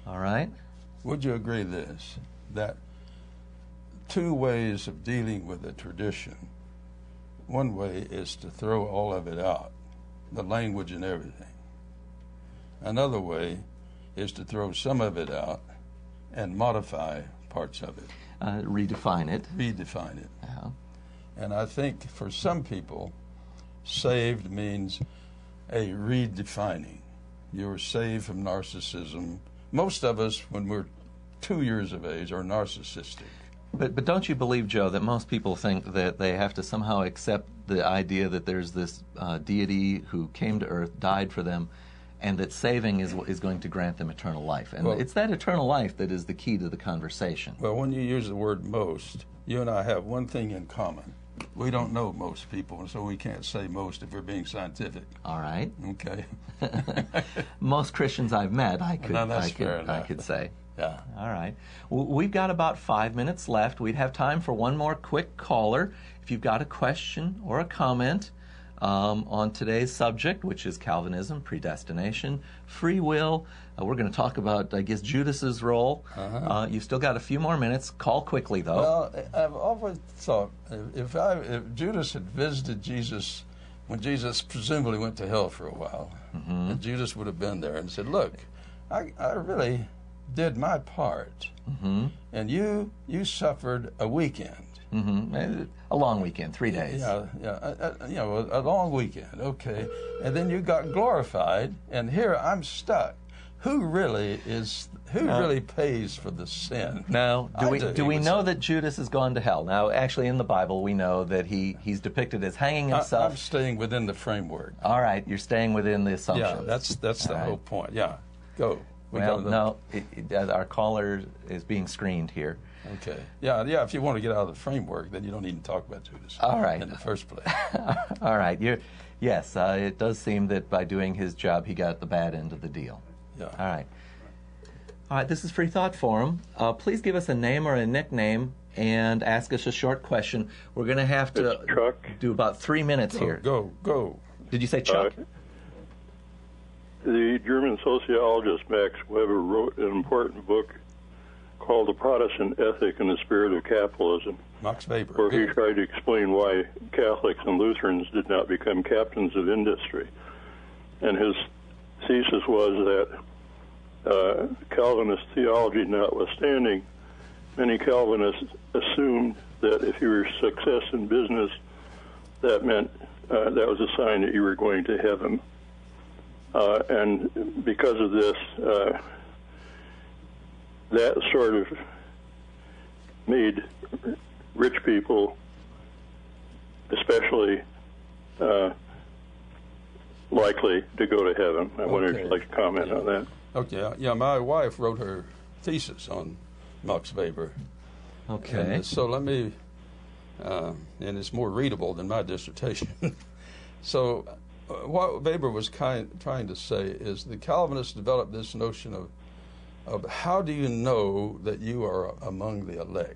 All right? Would you agree that two ways of dealing with a tradition, one way is to throw all of it out, the language and everything. Another way is to throw some of it out and modify parts of it. Redefine it. Yeah. And I think for some people, saved means a redefining. You're saved from narcissism. Most of us, when we're 2 years of age, are narcissistic. But don't you believe, Joe, that most people think that they have to somehow accept the idea that there's this deity who came to earth, died for them, and that saving is going to grant them eternal life? And it's that eternal life that is the key to the conversation. Well, when you use the word most, you and I have one thing in common. We don't know most people, and so we can't say most if we're being scientific. All right. Okay. Most Christians I've met, I could say. Yeah. All right. We've got about 5 minutes left. We'd have time for one more quick caller. If you've got a question or a comment on today's subject, which is Calvinism, predestination, free will, we're going to talk about, I guess, Judas's role. You've still got a few more minutes. Call quickly, though. Well, I've always thought if Judas had visited Jesus when Jesus presumably went to hell for a while, and Judas would have been there and said, "Look, I really did my part, and you suffered a weekend." A long weekend, 3 days. A long weekend, okay. And then you got glorified, and here I'm stuck. who really pays for the sin? Now, do we know that Judas has gone to hell? Now, actually, in the Bible, we know that he's depicted as hanging himself. I'm staying within the framework. All right, you're staying within the assumption. Yeah, that's the whole point. Yeah, go. Our caller is being screened here. Okay. Yeah. If you want to get out of the framework, then you don't even talk about Judas. All right. In the first place. All right. Yes. It does seem that by doing his job, he got the bad end of the deal. Yeah. All right. All right. This is Freethought Forum. Please give us a name or a nickname and ask us a short question. We're going to have to do about 3 minutes here. Go. Did you say Chuck? The German sociologist Max Weber wrote an important book called The Protestant Ethic and the Spirit of Capitalism, Max Weber, where he tried to explain why Catholics and Lutherans did not become captains of industry. And his thesis was that Calvinist theology notwithstanding, many Calvinists assumed that if you were success in business, that meant that was a sign that you were going to heaven. And because of this, that sort of made rich people especially likely to go to heaven. I wonder if you'd like to comment on that. Okay. Yeah, my wife wrote her thesis on Max Weber. Okay. And so let me, and it's more readable than my dissertation. So what Weber was trying to say is the Calvinists developed this notion of how do you know that you are among the elect?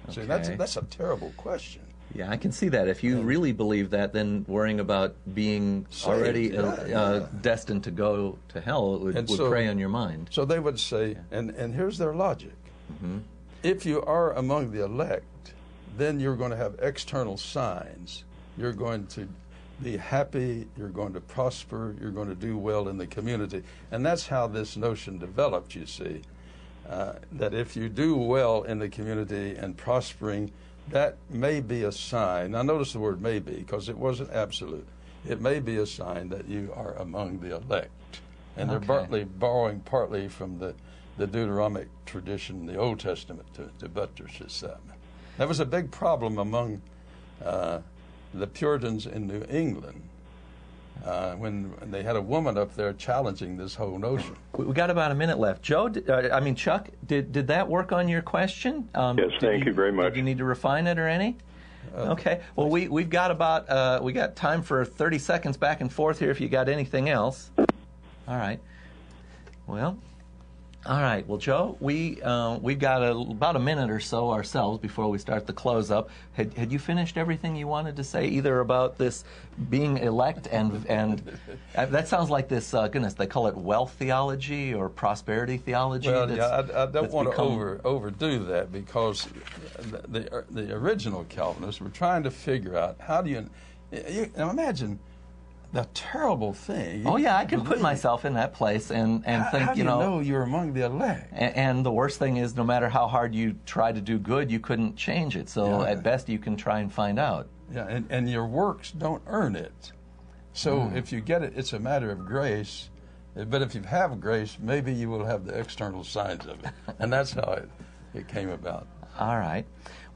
Okay. See, that's a terrible question. Yeah, I can see that. If you really believe that, then worrying about being already destined to go to hell would prey on your mind. So they would say, and here's their logic. Mm-hmm. If you are among the elect, then you're going to have external signs. You're going to be happy, you're going to prosper, you're going to do well in the community. And that's how this notion developed, you see, that if you do well in the community and prospering, that may be a sign. Now notice the word may be, because it wasn't absolute. It may be a sign that you are among the elect. And they're borrowing partly from the Deuteronomic tradition, the Old Testament, to buttress this up. That was a big problem among the Puritans in New England when they had a woman up there challenging this whole notion. We got about a minute left. Joe, Chuck, did that work on your question? Yes, thank you very much. Did you need to refine it or any? Okay. Well, we've got about we got time for 30 seconds back and forth here. If you got anything else, all right. Well. All right. Well, Joe, we've got about a minute or so ourselves before we start the close up. Had you finished everything you wanted to say, either about this being elect and that sounds like this goodness, they call it wealth theology or prosperity theology. Well, I don't want to overdo that, because the original Calvinists were trying to figure out how do you now imagine the terrible thing. Oh yeah, I can put myself in that place and think, how do you know you're among the elect? And the worst thing is, no matter how hard you try to do good, you couldn't change it. So at best, you can try and find out. Yeah, and your works don't earn it. So if you get it, it's a matter of grace. But if you have grace, maybe you will have the external signs of it. And that's how it came about. All right.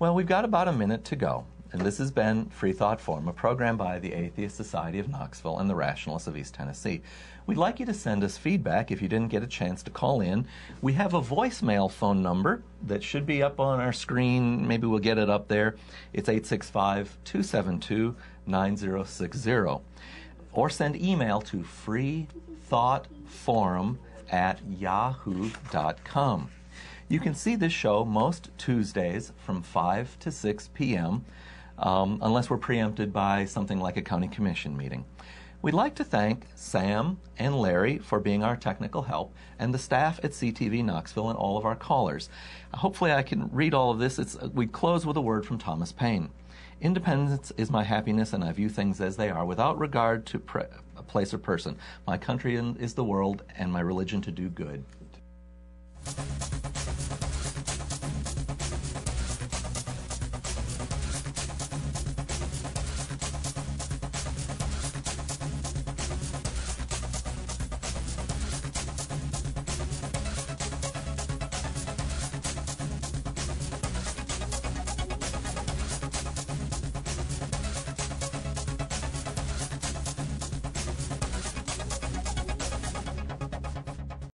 Well, we've got about a minute to go. And this has been Freethought Forum, a program by the Atheist Society of Knoxville and the Rationalists of East Tennessee. We'd like you to send us feedback if you didn't get a chance to call in. We have a voicemail phone number that should be up on our screen. Maybe we'll get it up there. It's 865-272-9060. Or send email to freethoughtforum@yahoo.com. You can see this show most Tuesdays from 5 to 6 p.m., unless we're preempted by something like a county commission meeting. We'd like to thank Sam and Larry for being our technical help, and the staff at CTV Knoxville and all of our callers. Hopefully I can read all of this. We close with a word from Thomas Paine. Independence is my happiness, and I view things as they are, without regard to a place or person. My country is the world, and my religion to do good.